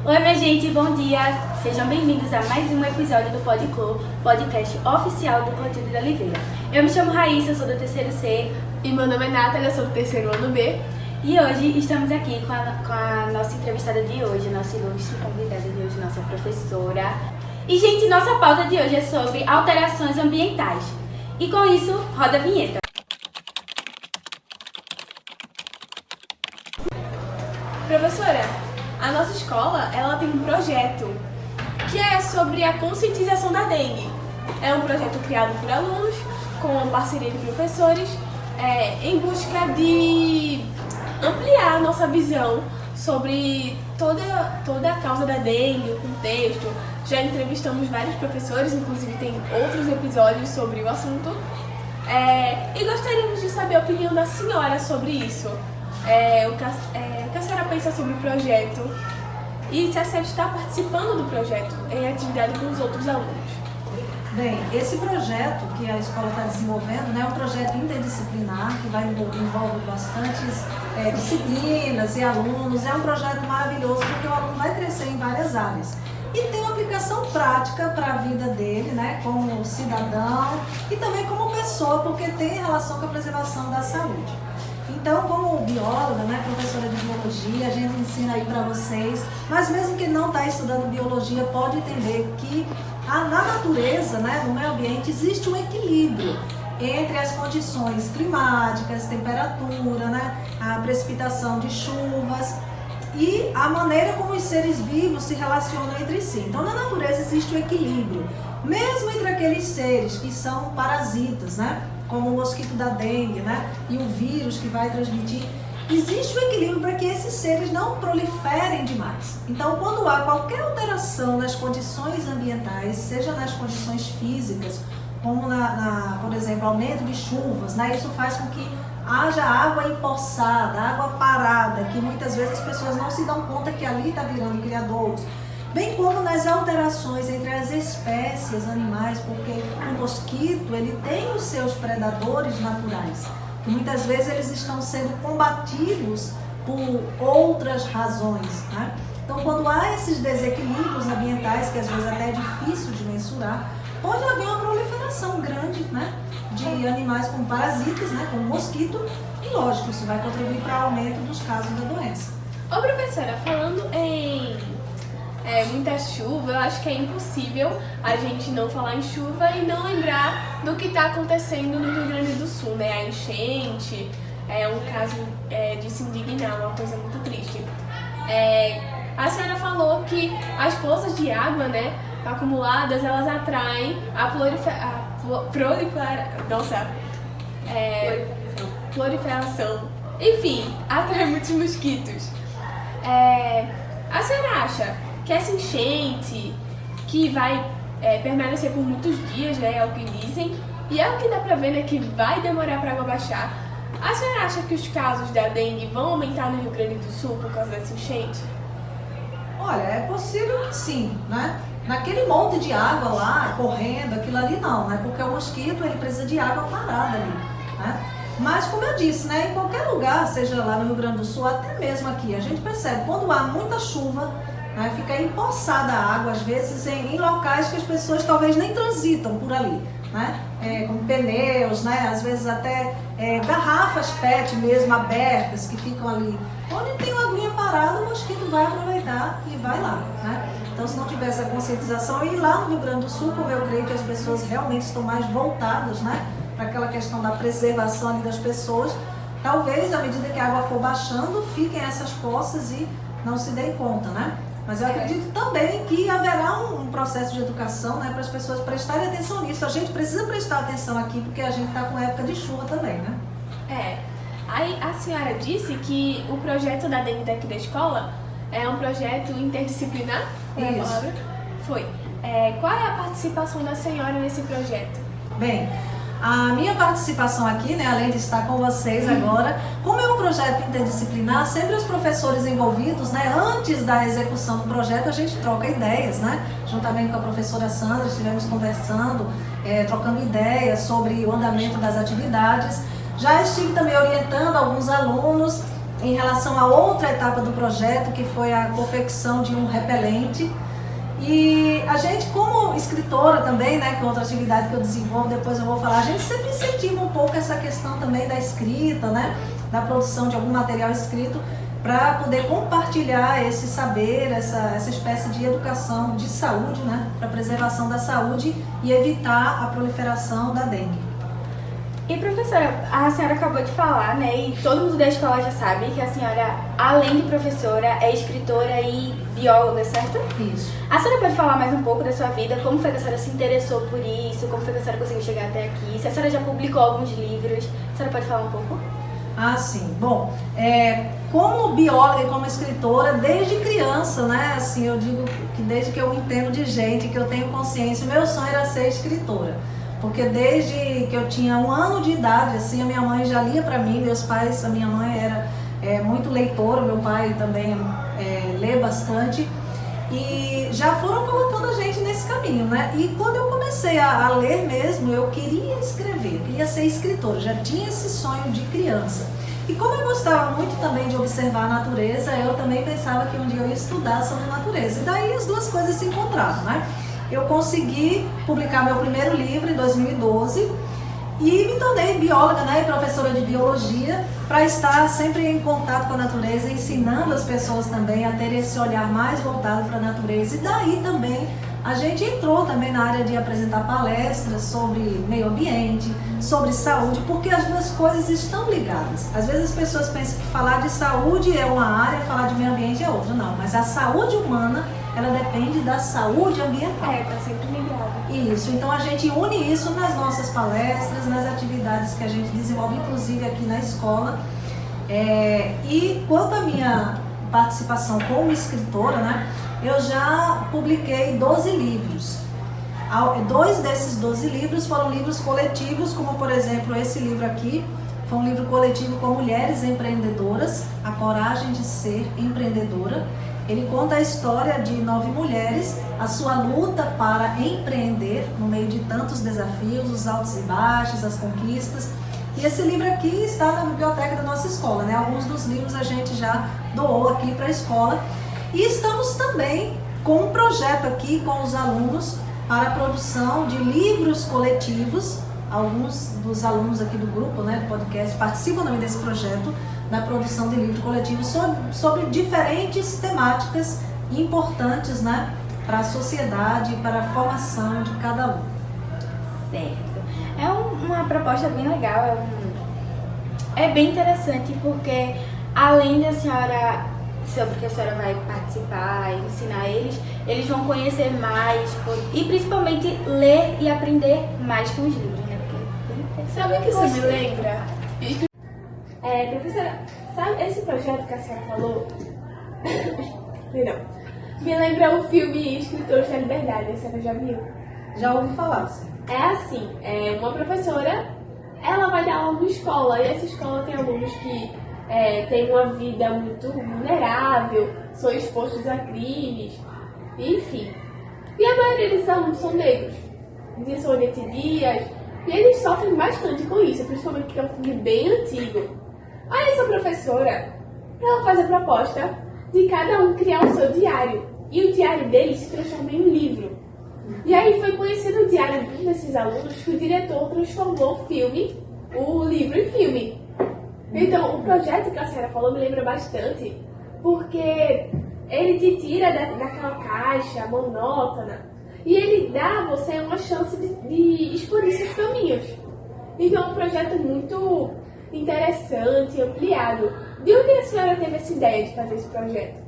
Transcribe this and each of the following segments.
Oi, minha gente, bom dia! Sejam bem-vindos a mais um episódio do Podcô, podcast oficial do Clotilde de Oliveira. Eu me chamo Raíssa, sou do terceiro C. E meu nome é Nathalie, eu sou do terceiro ano B. E hoje estamos aqui com a nossa entrevistada de hoje, nossa ilustre convidada de hoje, nossa professora. E, gente, nossa pauta de hoje é sobre alterações ambientais. E com isso, roda a vinheta. Professora, a nossa escola ela tem um projeto que é sobre a conscientização da dengue. É um projeto criado por alunos, com parceria de professores, em busca de ampliar a nossa visão sobre toda a causa da dengue, o contexto. Já entrevistamos vários professores, inclusive tem outros episódios sobre o assunto. E gostaríamos de saber a opinião da senhora sobre isso. O que a senhora pensa sobre o projeto e se a senhora está participando do projeto em atividade com os outros alunos. Bem, esse projeto que a escola está desenvolvendo, né, é um projeto interdisciplinar que envolve bastantes disciplinas e alunos. É um projeto maravilhoso porque o aluno vai crescer em várias áreas e tem uma aplicação prática para a vida dele, né, como cidadão e também como pessoa, porque tem relação com a preservação da saúde. Então, como bióloga, né, professora de biologia, a gente ensina aí para vocês, mas mesmo que não está estudando biologia, pode entender que na natureza, né, no meio ambiente, existe um equilíbrio entre as condições climáticas, temperatura, né, a precipitação de chuvas e a maneira como os seres vivos se relacionam entre si. Então, na natureza existe um equilíbrio, mesmo entre aqueles seres que são parasitas, né, como o mosquito da dengue, né, e o vírus que vai transmitir. Existe um equilíbrio para que esses seres não proliferem demais. Então, quando há qualquer alteração nas condições ambientais, seja nas condições físicas, como por exemplo, aumento de chuvas, né, isso faz com que haja água empoçada, água parada, que muitas vezes as pessoas não se dão conta que ali está virando criadouros. Bem como nas alterações entre as espécies animais, porque o mosquito ele tem os seus predadores naturais, que muitas vezes eles estão sendo combatidos por outras razões, né? Então, quando há esses desequilíbrios ambientais, que às vezes até é difícil de mensurar, pode haver uma proliferação grande, né, de animais como parasitas, né, como mosquito, e lógico, isso vai contribuir para o aumento dos casos da doença. Ô professora, falando em muita chuva, eu acho que é impossível a gente não falar em chuva e não lembrar do que está acontecendo no Rio Grande do Sul, né? A enchente é um caso de se indignar, uma coisa muito triste. A senhora falou que as poças de água, né, acumuladas, elas atraem a proliferação. Enfim, atrai muitos mosquitos. A senhora acha que essa enchente, que vai permanecer por muitos dias, né, é o que dizem, e é o que dá pra ver, né, que vai demorar pra água baixar, a senhora acha que os casos da dengue vão aumentar no Rio Grande do Sul por causa dessa enchente? Olha, é possível que sim, né? Naquele monte de água lá, correndo, aquilo ali não, né? Porque o mosquito, ele precisa de água parada ali, né? Mas, como eu disse, né, em qualquer lugar, seja lá no Rio Grande do Sul, até mesmo aqui, a gente percebe, quando há muita chuva, né, fica empoçada a água, às vezes em locais que as pessoas talvez nem transitam por ali, né? Como pneus, né? Às vezes até garrafas PET mesmo abertas que ficam ali. Onde tem uma aguinha parada, o mosquito vai aproveitar e vai lá, né? Então, se não tiver essa conscientização, e lá no Rio Grande do Sul, como eu creio que as pessoas realmente estão mais voltadas, né, para aquela questão da preservação ali das pessoas, talvez, à medida que a água for baixando, fiquem essas poças e não se deem conta, né? Mas eu acredito também que haverá um processo de educação, né, para as pessoas prestarem atenção nisso. A gente precisa prestar atenção aqui, porque a gente está com época de chuva também, né? Aí a senhora disse que o projeto da dengue daqui da escola é um projeto interdisciplinar? Isso. Foi. Qual é a participação da senhora nesse projeto? Bem, a minha participação aqui, né, além de estar com vocês agora, como é um projeto interdisciplinar, sempre os professores envolvidos, né, antes da execução do projeto, a gente troca ideias, né, juntamente com a professora Sandra, estivemos conversando, trocando ideias sobre o andamento das atividades. Já estive também orientando alguns alunos em relação a outra etapa do projeto, que foi a confecção de um repelente. E a gente, como escritora também, né, que é outra atividade que eu desenvolvo, depois eu vou falar, a gente sempre incentiva um pouco essa questão também da escrita, né, da produção de algum material escrito, para poder compartilhar esse saber, essa espécie de educação de saúde, né, para preservação da saúde e evitar a proliferação da dengue. E professora, a senhora acabou de falar, né, e todo mundo da escola já sabe que a senhora, além de professora, é escritora e bióloga, certo? Isso. A senhora pode falar mais um pouco da sua vida, como foi que a senhora se interessou por isso, como foi que a senhora conseguiu chegar até aqui, se a senhora já publicou alguns livros, a senhora pode falar um pouco? Ah, sim. Bom, como bióloga e como escritora, desde criança, né, assim, eu digo que desde que eu entendo de gente, que eu tenho consciência, o meu sonho era ser escritora. Porque desde que eu tinha 1 ano de idade, assim, a minha mãe já lia para mim, meus pais, a minha mãe era muito leitora, meu pai também lê bastante, e já foram colocando a gente nesse caminho, né? E quando eu comecei a ler mesmo, eu queria escrever, eu queria ser escritora, já tinha esse sonho de criança. E como eu gostava muito também de observar a natureza, eu também pensava que um dia eu ia estudar sobre a natureza. E daí as duas coisas se encontraram, né? Eu consegui publicar meu primeiro livro em 2012 e me tornei bióloga, né, e professora de biologia, para estar sempre em contato com a natureza, ensinando as pessoas também a terem esse olhar mais voltado para a natureza. E daí também a gente entrou também na área de apresentar palestras sobre meio ambiente, sobre saúde, porque as duas coisas estão ligadas. Às vezes as pessoas pensam que falar de saúde é uma área, falar de meio ambiente é outra. Não, mas a saúde humana, ela depende da saúde ambiental. Tá sempre ligado. Isso, então a gente une isso nas nossas palestras, nas atividades que a gente desenvolve, inclusive aqui na escola. E quanto à minha participação como escritora, né, eu já publiquei 12 livros. 2 desses 12 livros foram livros coletivos, como por exemplo esse livro aqui, foi um livro coletivo com mulheres empreendedoras, A Coragem de Ser Empreendedora. Ele conta a história de 9 mulheres, a sua luta para empreender no meio de tantos desafios, os altos e baixos, as conquistas. E esse livro aqui está na biblioteca da nossa escola, né? Alguns dos livros a gente já doou aqui para a escola. E estamos também com um projeto aqui com os alunos para a produção de livros coletivos. Alguns dos alunos aqui do grupo, né, do podcast, participam também desse projeto, na produção de livros coletivos sobre diferentes temáticas importantes, né, para a sociedade e para a formação de cada aluno. Certo. É uma proposta bem legal, é bem interessante porque além da senhora, sobre que a senhora vai participar e ensinar eles vão conhecer mais e principalmente ler e aprender mais com os livros, né? Porque sabe o que isso me lembra? Professora, sabe esse projeto que a senhora falou? Não. Me lembra o filme Escritores da Liberdade, a senhora já viu? Já ouvi falar, sim. É assim, uma professora, ela vai dar aula numa escola, e essa escola tem alunos que têm uma vida muito vulnerável, são expostos a crimes, enfim. E a maioria desses alunos são negros, de Sonia Dias, e eles sofrem bastante com isso, principalmente porque é um filme bem antigo. Aí essa professora, ela faz a proposta de cada um criar o seu diário, e o diário deles se transforma em um livro. E aí foi conhecido o diário desses alunos que o diretor transformou o livro em filme. Então, o projeto que a senhora falou me lembra bastante, porque ele te tira daquela caixa monótona e ele dá a você uma chance de explorar seus caminhos. Então, é um projeto muito interessante, ampliado. De onde a senhora teve essa ideia de fazer esse projeto?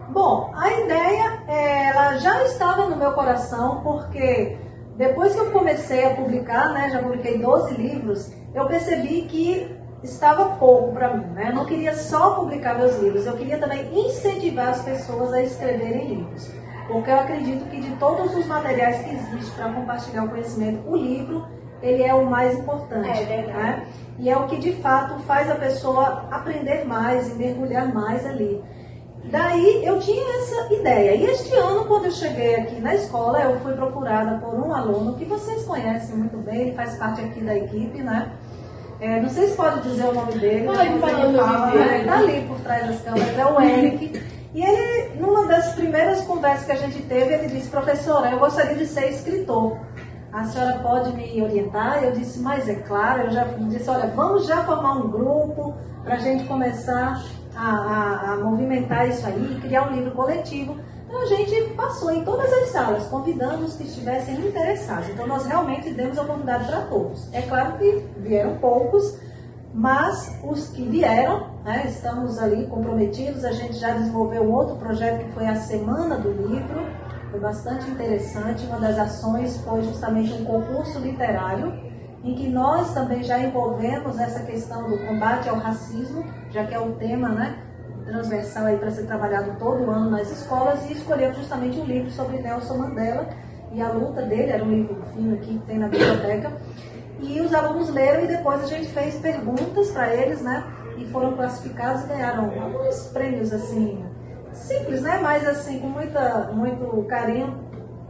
Bom, a ideia ela já estava no meu coração, porque depois que eu comecei a publicar, né, já publiquei 12 livros, eu percebi que estava pouco para mim, né? Eu não queria só publicar meus livros, eu queria também incentivar as pessoas a escreverem livros, porque eu acredito que de todos os materiais que existem para compartilhar o conhecimento, o livro ele é o mais importante, né? E é o que de fato faz a pessoa aprender mais e mergulhar mais ali. Daí eu tinha essa ideia. E este ano, quando eu cheguei aqui na escola, eu fui procurada por um aluno que vocês conhecem muito bem, ele faz parte aqui da equipe, né? Não sei se pode dizer o nome dele. Pode falar o nome dele. Está ali por trás das câmeras, é o Eric. E ele, numa das primeiras conversas que a gente teve, ele disse: professora, eu gostaria de ser escritor. A senhora pode me orientar? Eu disse: mas é claro. Eu já disse: olha, vamos já formar um grupo para a gente começar a movimentar isso aí, criar um livro coletivo. Então a gente passou em todas as salas, convidando os que estivessem interessados. Então nós realmente demos a oportunidade para todos. É claro que vieram poucos, mas os que vieram, né, estamos ali comprometidos. A gente já desenvolveu um outro projeto que foi a Semana do Livro. Foi bastante interessante. Uma das ações foi justamente um concurso literário, em que nós também já envolvemos essa questão do combate ao racismo, já que é um tema, né, transversal aí para ser trabalhado todo ano nas escolas, e escolhemos justamente um livro sobre Nelson Mandela e a luta dele. Era um livro fino aqui que tem na biblioteca, e os alunos leram e depois a gente fez perguntas para eles, né, e foram classificados e ganharam alguns prêmios assim, simples, né, mas assim com muito carinho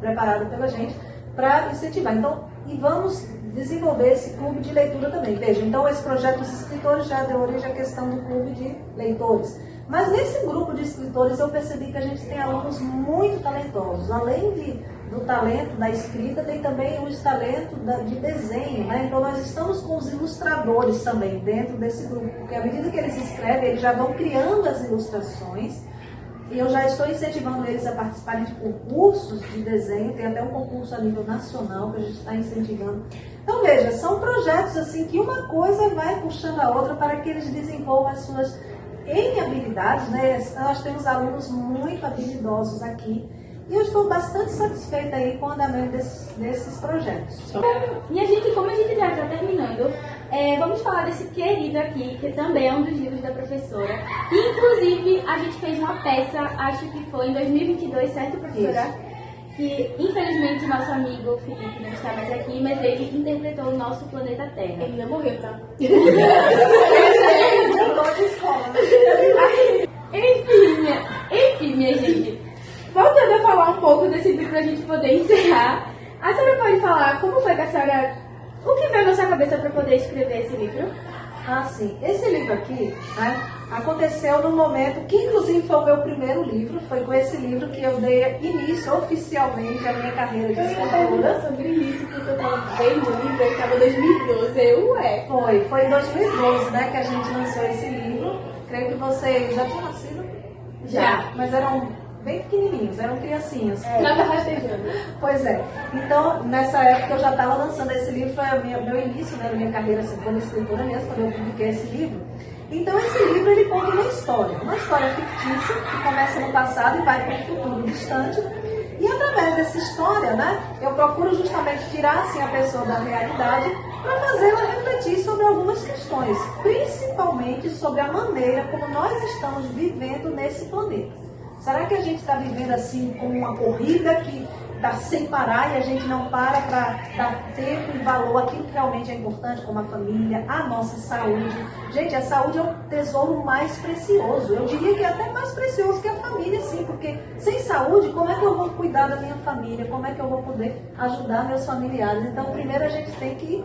preparado pela gente para incentivar. Então, e vamos desenvolver esse clube de leitura também. Veja, então esse projeto dos escritores já deu origem à questão do clube de leitores. Mas nesse grupo de escritores eu percebi que a gente tem alunos muito talentosos. Além do talento da escrita, tem também o talento de desenho, né? Então nós estamos com os ilustradores também dentro desse grupo, porque à medida que eles escrevem, eles já vão criando as ilustrações. E eu já estou incentivando eles a participarem de concursos de desenho. Tem até um concurso a nível nacional que a gente está incentivando. Então veja, são projetos assim que uma coisa vai puxando a outra para que eles desenvolvam as suas habilidades, né? Nós temos alunos muito habilidosos aqui e eu estou bastante satisfeita aí com o andamento desses projetos. E a gente, como a gente já está terminando, vamos falar desse querido aqui, que também é um dos livros da professora. E, inclusive, a gente fez uma peça, acho que foi em 2022, certo, professora? Isso. Que, infelizmente, nosso amigo Felipe não está mais aqui, mas ele interpretou o nosso planeta Terra. Ele não morreu, tá? Enfim, minha gente. Voltando a falar um pouco desse livro pra gente poder encerrar, a senhora pode falar como foi que a senhora... O que veio na sua cabeça para poder escrever esse livro? Ah, sim. Esse livro aqui, né, aconteceu no momento que, inclusive, foi o meu primeiro livro. Foi com esse livro que eu dei início oficialmente à minha carreira de escritora. Sobre isso, porque eu estava vendo o livro, ele estava em 2012, Foi em 2012, né, que a gente lançou esse livro. Creio que vocês já tinham nascido? Já. Mas eram bem pequenininhos, eram criancinhas. Estava rastejando. Pois é. Então, nessa época eu já estava lançando esse livro, foi o meu início, né, da minha carreira assim, como escritora mesmo, quando eu publiquei esse livro. Então, esse livro ele conta uma história fictícia, que começa no passado e vai para o futuro distante. E através dessa história, né, eu procuro justamente tirar assim, a pessoa da realidade para fazê-la refletir sobre algumas questões, principalmente sobre a maneira como nós estamos vivendo nesse planeta. Será que a gente está vivendo assim como uma corrida que está sem parar e a gente não para dar tempo e valor àquilo que realmente é importante, como a família, a nossa saúde? Gente, a saúde é o tesouro mais precioso. Eu diria que é até mais precioso que a família, sim, porque sem saúde, como é que eu vou cuidar da minha família? Como é que eu vou poder ajudar meus familiares? Então, primeiro a gente tem que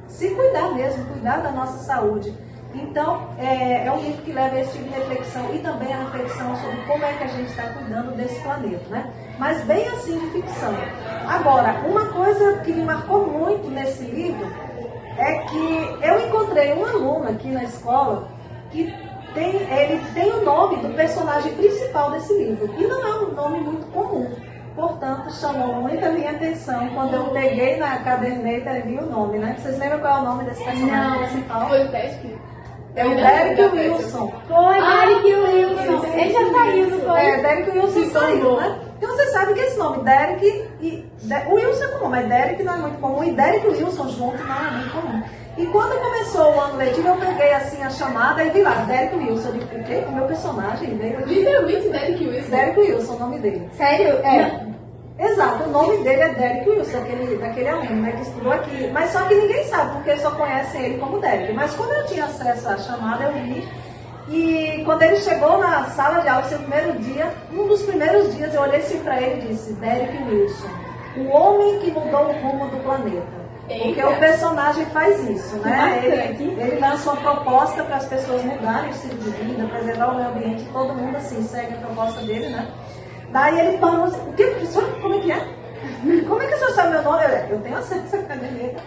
se cuidar mesmo, cuidar da nossa saúde. Então, é um livro que leva a esse tipo de reflexão e também a reflexão sobre como é que a gente está cuidando desse planeta, né? Mas bem assim de ficção. Agora, uma coisa que me marcou muito nesse livro é que eu encontrei um aluno aqui na escola que ele tem o nome do personagem principal desse livro. E não é um nome muito comum. Portanto, chamou muito a minha atenção quando eu peguei na caderneta e vi o nome, né? Vocês lembram qual é o nome desse personagem principal? Foi o teste? É o Derek Wilson. Foi, Derek Wilson. Ele já saiu, não foi? Derek Wilson saiu, né? Então você sabe que esse nome, Derek o Wilson é comum, mas Derek não é muito comum. E Derek e Wilson junto não é muito comum. E quando começou o ano letivo, eu peguei assim a chamada e vi lá, Derek Wilson. Eu disse, o quê? O meu personagem veio aqui. Literalmente Derek Wilson. Derek Wilson, o nome dele. Sério? Exato, o nome dele é Derek Wilson, daquele aluno, né, que estudou aqui. Mas só que ninguém sabe, porque só conhecem ele como Derek. Mas quando eu tinha acesso à chamada, eu vi. E quando ele chegou na sala de aula, seu primeiro dia, um dos primeiros dias, eu olhei assim para ele e disse, Derek Wilson, o homem que mudou o rumo do planeta. Porque o personagem faz isso, né? Bastante. Ele lança uma proposta para as pessoas mudarem o estilo de vida, preservar o meio ambiente, todo mundo assim segue a proposta dele, né? Daí ele fala assim, o que, professor? Como é que é? Como é que o senhor sabe meu nome? Eu tenho acesso à caderneta.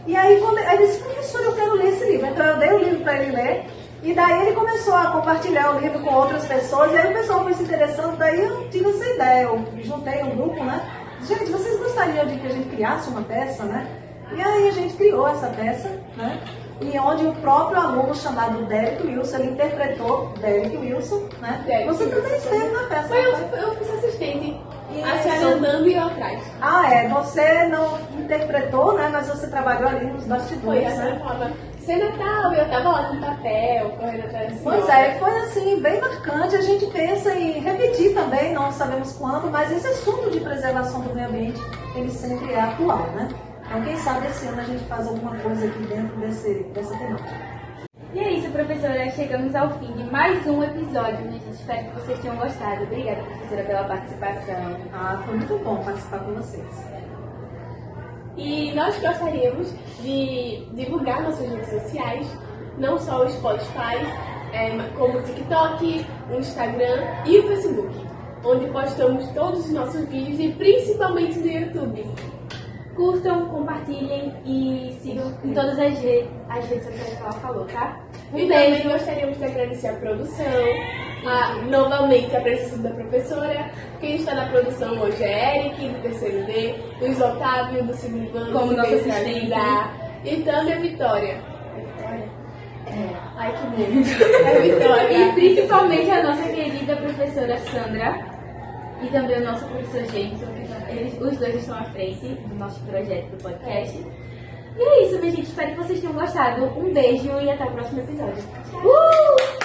E aí ele disse, professor, eu quero ler esse livro. Então eu dei o livro para ele ler. E daí ele começou a compartilhar o livro com outras pessoas. E aí o pessoal foi se interessando. Daí eu tive essa ideia. Eu juntei um grupo, né? Gente, vocês gostariam de que a gente criasse uma peça, né? E aí a gente criou essa peça, né? E onde o próprio aluno chamado Derek Wilson, ele interpretou Derek Wilson, né? Você também esteve na peça. Eu fui assistente. E A senhora andando e eu atrás. Você não interpretou, né? Mas você trabalhou ali nos bastidores, Foi a senhora né? falava, cena tal, eu tava lá no papel, correndo atrás da senhora. Pois é, foi assim, bem marcante. A gente pensa em repetir também, não sabemos quando, mas esse assunto de preservação do meio ambiente, ele sempre é atual, né? Então, quem sabe esse ano a gente faz alguma coisa aqui dentro dessa temática. E é isso, professora. Chegamos ao fim de mais um episódio. Minha gente, espero que vocês tenham gostado. Obrigada, professora, pela participação. Foi muito bom participar com vocês. E nós gostaríamos de divulgar nossas redes sociais, não só o Spotify, como o TikTok, o Instagram e o Facebook, onde postamos todos os nossos vídeos e principalmente no YouTube. Curtam, compartilhem e sigam em todas as redes sociais que ela falou, tá? E também gostaríamos de agradecer a produção, novamente a presença da professora. Quem está na produção hoje é Eric, do terceiro D, Luiz Otávio, do segundo ano, como nosso assistente, e também a Vitória. Ai, que medo. É a Vitória. E principalmente a nossa querida professora Sandra e também o nosso professor Jameson, os dois estão à frente do nosso projeto do podcast. E é isso, minha gente. Espero que vocês tenham gostado. Um beijo e até o próximo episódio. Tchau!